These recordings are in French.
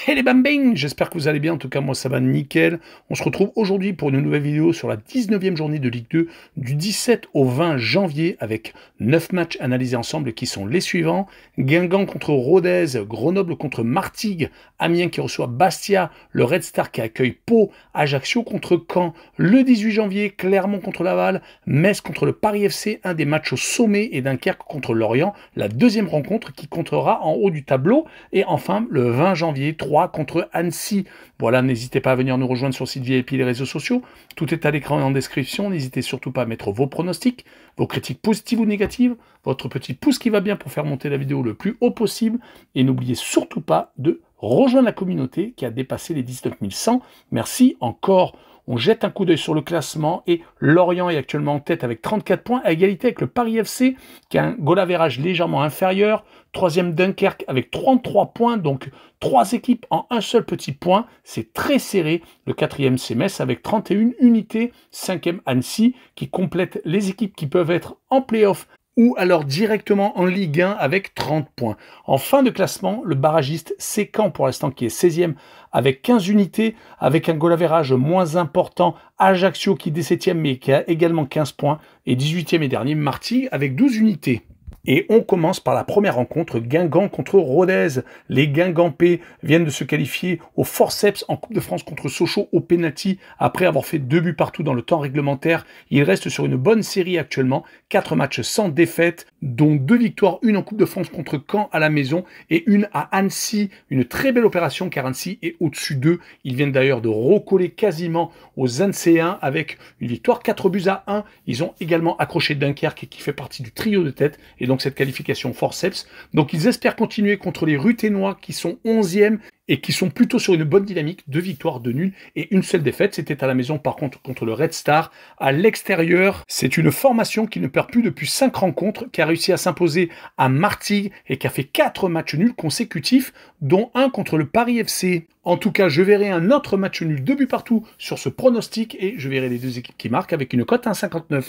Hey les bambins, j'espère que vous allez bien, en tout cas moi ça va nickel. On se retrouve aujourd'hui pour une nouvelle vidéo sur la 19e journée de Ligue 2 du 17 au 20 janvier avec 9 matchs analysés ensemble qui sont les suivants. Guingamp contre Rodez, Grenoble contre Martigues, Amiens qui reçoit Bastia, le Red Star qui accueille Pau, Ajaccio contre Caen, le 18 janvier, Clermont contre Laval, Metz contre le Paris FC, un des matchs au sommet et Dunkerque contre Lorient, la deuxième rencontre qui comptera en haut du tableau. Et enfin le 20 janvier, 3 contre Annecy. Voilà, n'hésitez pas à venir nous rejoindre sur le site VIP et les réseaux sociaux. Tout est à l'écran et en description. N'hésitez surtout pas à mettre vos pronostics, vos critiques positives ou négatives, votre petit pouce qui va bien pour faire monter la vidéo le plus haut possible. Et n'oubliez surtout pas de rejoindre la communauté qui a dépassé les 19 100. Merci encore. On jette un coup d'œil sur le classement et Lorient est actuellement en tête avec 34 points à égalité avec le Paris FC qui a un goal average légèrement inférieur. Troisième Dunkerque avec 33 points, donc 3 équipes en un seul petit point. C'est très serré. Le quatrième c'est Metz avec 31 unités. Cinquième Annecy qui complète les équipes qui peuvent être en play-off ou alors directement en Ligue 1 avec 30 points. En fin de classement, le barragiste c'est Caen pour l'instant qui est 16e avec 15 unités, avec un goal average moins important, Ajaccio qui est 17e mais qui a également 15 points, et 18e et dernier Martigues avec 12 unités. Et on commence par la première rencontre, Guingamp contre Rodez. Les Guingampais viennent de se qualifier au forceps en Coupe de France contre Sochaux au penalty après avoir fait 2 buts partout dans le temps réglementaire. Ils restent sur une bonne série actuellement, 4 matchs sans défaite, dont 2 victoires, une en Coupe de France contre Caen à la maison et une à Annecy. Une très belle opération car Annecy est au-dessus d'eux. Ils viennent d'ailleurs de recoller quasiment aux Ancéens avec une victoire 4 buts à 1. Ils ont également accroché Dunkerque qui fait partie du trio de tête et donc cette qualification forceps. Donc ils espèrent continuer contre les Ruténois qui sont 11e et qui sont plutôt sur une bonne dynamique, 2 victoires, 2 nuls et une seule défaite. C'était à la maison par contre le Red Star. À l'extérieur, c'est une formation qui ne perd plus depuis 5 rencontres, qui a réussi à s'imposer à Martigues et qui a fait 4 matchs nuls consécutifs, dont un contre le Paris FC. En tout cas, je verrai un autre match nul, 2 buts partout sur ce pronostic et je verrai les deux équipes qui marquent avec une cote à 1,59.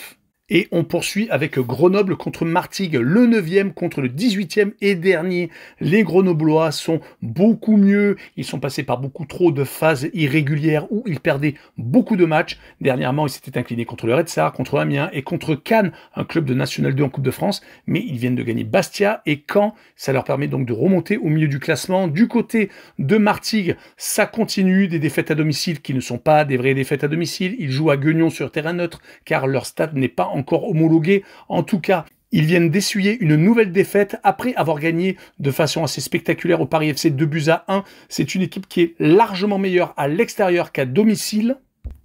Et on poursuit avec Grenoble contre Martigues, le 9e contre le 18e et dernier. Les Grenoblois sont beaucoup mieux. Ils sont passés par beaucoup trop de phases irrégulières où ils perdaient beaucoup de matchs. Dernièrement, ils s'étaient inclinés contre le Red Star, contre Amiens et contre Cannes, un club de National 2 en Coupe de France. Mais ils viennent de gagner Bastia et Caen. Ça leur permet donc de remonter au milieu du classement. Du côté de Martigues, ça continue. Des défaites à domicile qui ne sont pas des vraies défaites à domicile. Ils jouent à Guignon sur terrain neutre car leur stade n'est pas encore homologué. En tout cas, ils viennent d'essuyer une nouvelle défaite après avoir gagné de façon assez spectaculaire au Paris FC 2 buts à 1. C'est une équipe qui est largement meilleure à l'extérieur qu'à domicile.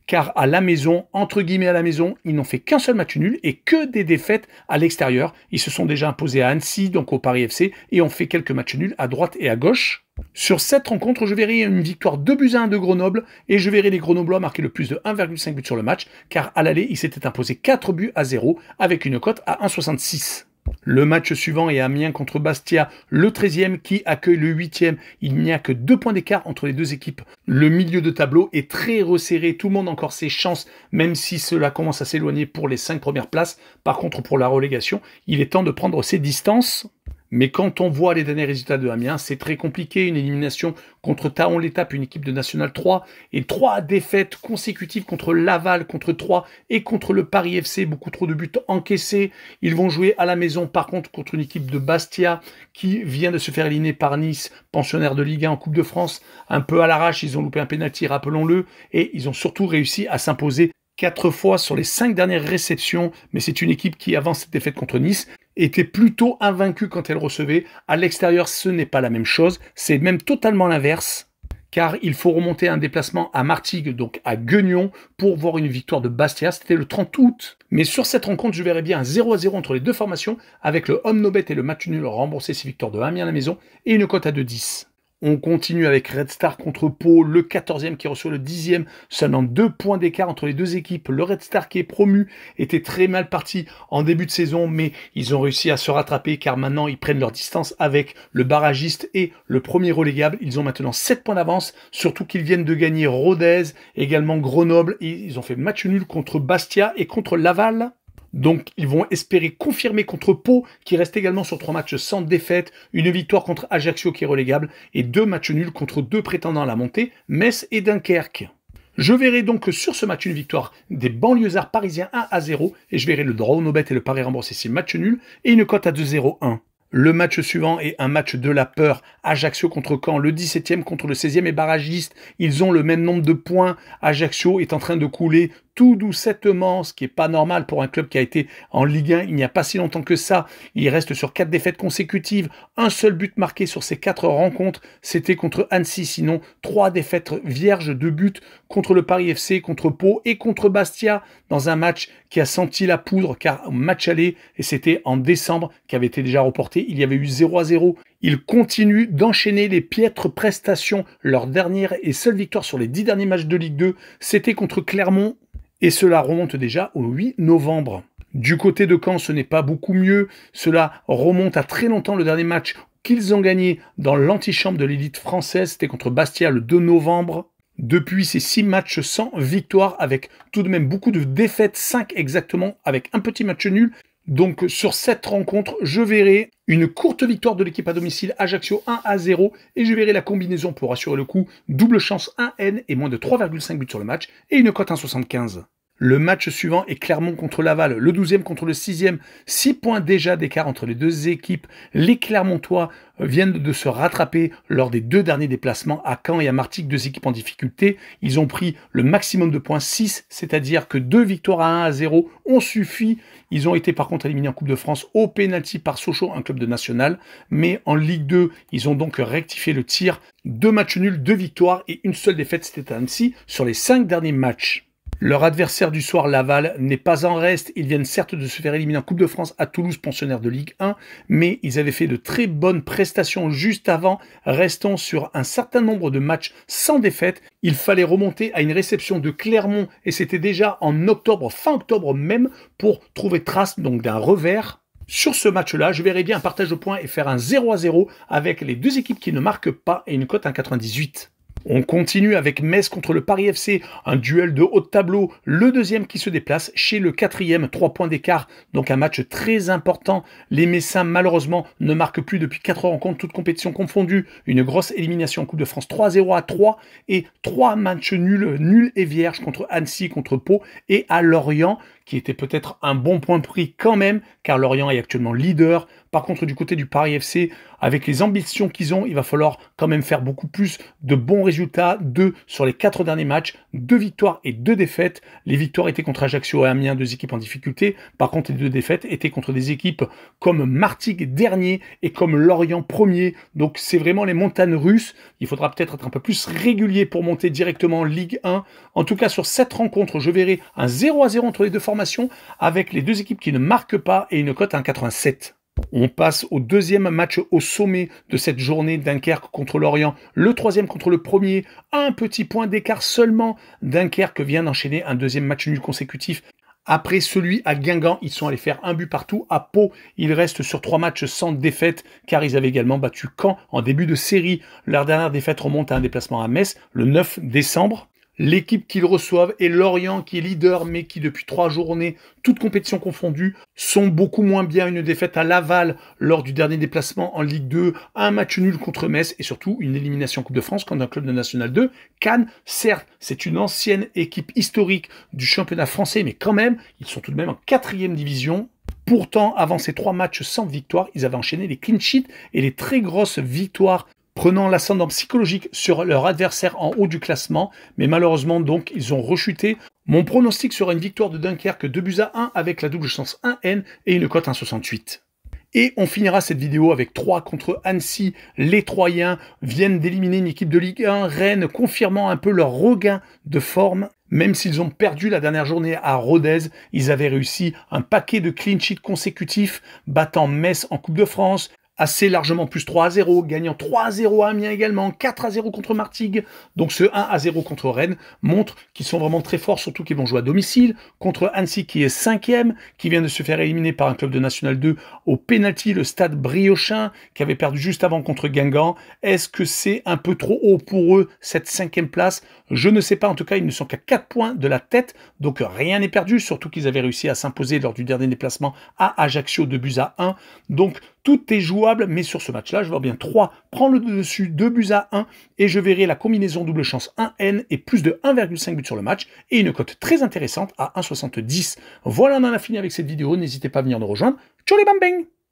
Car à la maison, entre guillemets à la maison, ils n'ont fait qu'un seul match nul et que des défaites à l'extérieur. Ils se sont déjà imposés à Annecy, donc au Paris FC, et ont fait quelques matchs nuls à droite et à gauche. Sur cette rencontre, je verrai une victoire 2 buts à 1 de Grenoble et je verrai les Grenoblois marquer le plus de 1,5 buts sur le match, car à l'aller, ils s'étaient imposés 4 buts à 0 avec une cote à 1,66. Le match suivant est Amiens contre Bastia, le 13e qui accueille le 8e. Il n'y a que 2 points d'écart entre les deux équipes. Le milieu de tableau est très resserré. Tout le monde a encore ses chances, même si cela commence à s'éloigner pour les 5 premières places. Par contre, pour la relégation, il est temps de prendre ses distances. Mais quand on voit les derniers résultats de Amiens, c'est très compliqué. Une élimination contre Taon-l'Étape, une équipe de National 3, et 3 défaites consécutives contre Laval, contre Troyes et contre le Paris FC. Beaucoup trop de buts encaissés. Ils vont jouer à la maison, par contre, contre une équipe de Bastia qui vient de se faire éliminer par Nice, pensionnaire de Ligue 1 en Coupe de France. Un peu à l'arrache, ils ont loupé un pénalty, rappelons-le, et ils ont surtout réussi à s'imposer 4 fois sur les 5 dernières réceptions, mais c'est une équipe qui, avant cette défaite contre Nice, était plutôt invaincue quand elle recevait. À l'extérieur, ce n'est pas la même chose, c'est même totalement l'inverse, car il faut remonter un déplacement à Martigues, donc à Guignon, pour voir une victoire de Bastia. C'était le 30 août. Mais sur cette rencontre, je verrais bien un 0-0 entre les deux formations, avec le home no bet et le match nul rembourser ses victoires de Amiens à la maison, et une cote à 2,10. On continue avec Red Star contre Pau, le 14e qui reçoit le 10e, seulement 2 points d'écart entre les deux équipes. Le Red Star qui est promu était très mal parti en début de saison, mais ils ont réussi à se rattraper car maintenant ils prennent leur distance avec le barragiste et le premier relégable. Ils ont maintenant 7 points d'avance, surtout qu'ils viennent de gagner Rodez, également Grenoble, et ils ont fait match nul contre Bastia et contre Laval. Donc, ils vont espérer confirmer contre Pau, qui reste également sur 3 matchs sans défaite, une victoire contre Ajaccio qui est relégable, et 2 matchs nuls contre 2 prétendants à la montée, Metz et Dunkerque. Je verrai donc sur ce match une victoire des banlieusards parisiens 1-0, et je verrai le draw no bet et le pari remboursé si match nul, et une cote à 2,01. Le match suivant est un match de la peur. Ajaccio contre Caen, le 17e contre le 16e est barragiste. Ils ont le même nombre de points. Ajaccio est en train de couler tout doucettement, ce qui n'est pas normal pour un club qui a été en Ligue 1 il n'y a pas si longtemps que ça. Il reste sur 4 défaites consécutives. Un seul but marqué sur ces 4 rencontres, c'était contre Annecy. Sinon, 3 défaites vierges de buts contre le Paris FC, contre Pau et contre Bastia dans un match qui a senti la poudre car match aller, et c'était en décembre qui avait été déjà reporté. Il y avait eu 0-0. Ils continuent d'enchaîner les piètres prestations. Leur dernière et seule victoire sur les 10 derniers matchs de Ligue 2, c'était contre Clermont. Et cela remonte déjà au 8 novembre. Du côté de Caen, ce n'est pas beaucoup mieux. Cela remonte à très longtemps. Le dernier match qu'ils ont gagné dans l'antichambre de l'élite française, c'était contre Bastia le 2 novembre. Depuis ces 6 matchs sans victoire, avec tout de même beaucoup de défaites, 5 exactement, avec un petit match nul. Donc sur cette rencontre, je verrai une courte victoire de l'équipe à domicile Ajaccio 1-0 et je verrai la combinaison pour assurer le coup, double chance 1N et moins de 3,5 buts sur le match et une cote 1,75. Le match suivant est Clermont contre Laval, le 12e contre le 6e, 6 points déjà d'écart entre les deux équipes. Les Clermontois viennent de se rattraper lors des 2 derniers déplacements à Caen et à Martigues, 2 équipes en difficulté. Ils ont pris le maximum de points, 6, c'est-à-dire que 2 victoires à 1-0 ont suffi. Ils ont été par contre éliminés en Coupe de France au pénalty par Sochaux, un club de national. Mais en Ligue 2, ils ont donc rectifié le tir. 2 matchs nuls, 2 victoires et une seule défaite, c'était à Annecy, sur les 5 derniers matchs. Leur adversaire du soir, Laval, n'est pas en reste. Ils viennent certes de se faire éliminer en Coupe de France à Toulouse, pensionnaire de Ligue 1, mais ils avaient fait de très bonnes prestations juste avant, restant sur un certain nombre de matchs sans défaite. Il fallait remonter à une réception de Clermont, et c'était déjà en octobre, fin octobre même, pour trouver trace donc d'un revers. Sur ce match-là, je verrais bien un partage de points et faire un 0-0 avec les 2 équipes qui ne marquent pas et une cote à 1,98. On continue avec Metz contre le Paris FC, un duel de haut de tableau, le 2e qui se déplace chez le 4e, 3 points d'écart, donc un match très important. Les Messins malheureusement ne marquent plus depuis 4 rencontres, toutes compétitions confondues, une grosse élimination en Coupe de France 3-0 à 3 et 3 matchs nuls et vierges contre Annecy, contre Pau et à Lorient, qui était peut-être un bon point pris quand même, car Lorient est actuellement leader. Par contre, du côté du Paris FC, avec les ambitions qu'ils ont, il va falloir quand même faire beaucoup plus de bons résultats. 2 sur les 4 derniers matchs, 2 victoires et 2 défaites. Les victoires étaient contre Ajaccio et Amiens, 2 équipes en difficulté. Par contre, les 2 défaites étaient contre des équipes comme Martigues dernier et comme Lorient premier. Donc c'est vraiment les montagnes russes. Il faudra peut-être être un peu plus régulier pour monter directement en Ligue 1. En tout cas, sur cette rencontre, je verrai un 0-0 entre les deux formations avec les 2 équipes qui ne marquent pas et une cote à 1,87. On passe au 2e match au sommet de cette journée, Dunkerque contre Lorient, le 3e contre le 1er, un petit point d'écart seulement. Dunkerque vient d'enchaîner un 2e match nul consécutif. Après celui à Guingamp, ils sont allés faire un but partout. À Pau, ils restent sur 3 matchs sans défaite, car ils avaient également battu Caen en début de série. Leur dernière défaite remonte à un déplacement à Metz, le 9 décembre. L'équipe qu'ils reçoivent est Lorient qui est leader, mais qui depuis 3 journées, toutes compétitions confondues, sont beaucoup moins bien. Une défaite à Laval lors du dernier déplacement en Ligue 2, un match nul contre Metz et surtout une élimination en Coupe de France contre un club de National 2. Cannes, certes, c'est une ancienne équipe historique du championnat français, mais quand même, ils sont tout de même en 4e division. Pourtant, avant ces 3 matchs sans victoire, ils avaient enchaîné les clean sheets et les très grosses victoires, prenant l'ascendant psychologique sur leur adversaire en haut du classement, mais malheureusement donc ils ont rechuté. Mon pronostic sera une victoire de Dunkerque 2-1 avec la double chance 1N et une cote 1,68. Et on finira cette vidéo avec 3 contre Annecy. Les Troyens viennent d'éliminer une équipe de Ligue 1, Rennes, confirmant un peu leur regain de forme. Même s'ils ont perdu la dernière journée à Rodez, ils avaient réussi un paquet de clean sheets consécutifs, battant Metz en Coupe de France, assez largement plus 3-0, gagnant 3-0 à Amiens également, 4-0 contre Martigues. Donc ce 1-0 contre Rennes montre qu'ils sont vraiment très forts, surtout qu'ils vont jouer à domicile, contre Annecy qui est 5e, qui vient de se faire éliminer par un club de National 2 au pénalty, le Stade Briochin, qui avait perdu juste avant contre Guingamp. Est-ce que c'est un peu trop haut pour eux, cette 5e place? Je ne sais pas, en tout cas, ils ne sont qu'à 4 points de la tête, donc rien n'est perdu, surtout qu'ils avaient réussi à s'imposer lors du dernier déplacement à Ajaccio 2-1. Donc tout est jouable, mais sur ce match-là, je vois bien 3 prend le dessus, 2-1, et je verrai la combinaison double chance 1N et plus de 1,5 but sur le match, et une cote très intéressante à 1,70. Voilà, on en a fini avec cette vidéo, n'hésitez pas à venir nous rejoindre. Ciao les bang bang!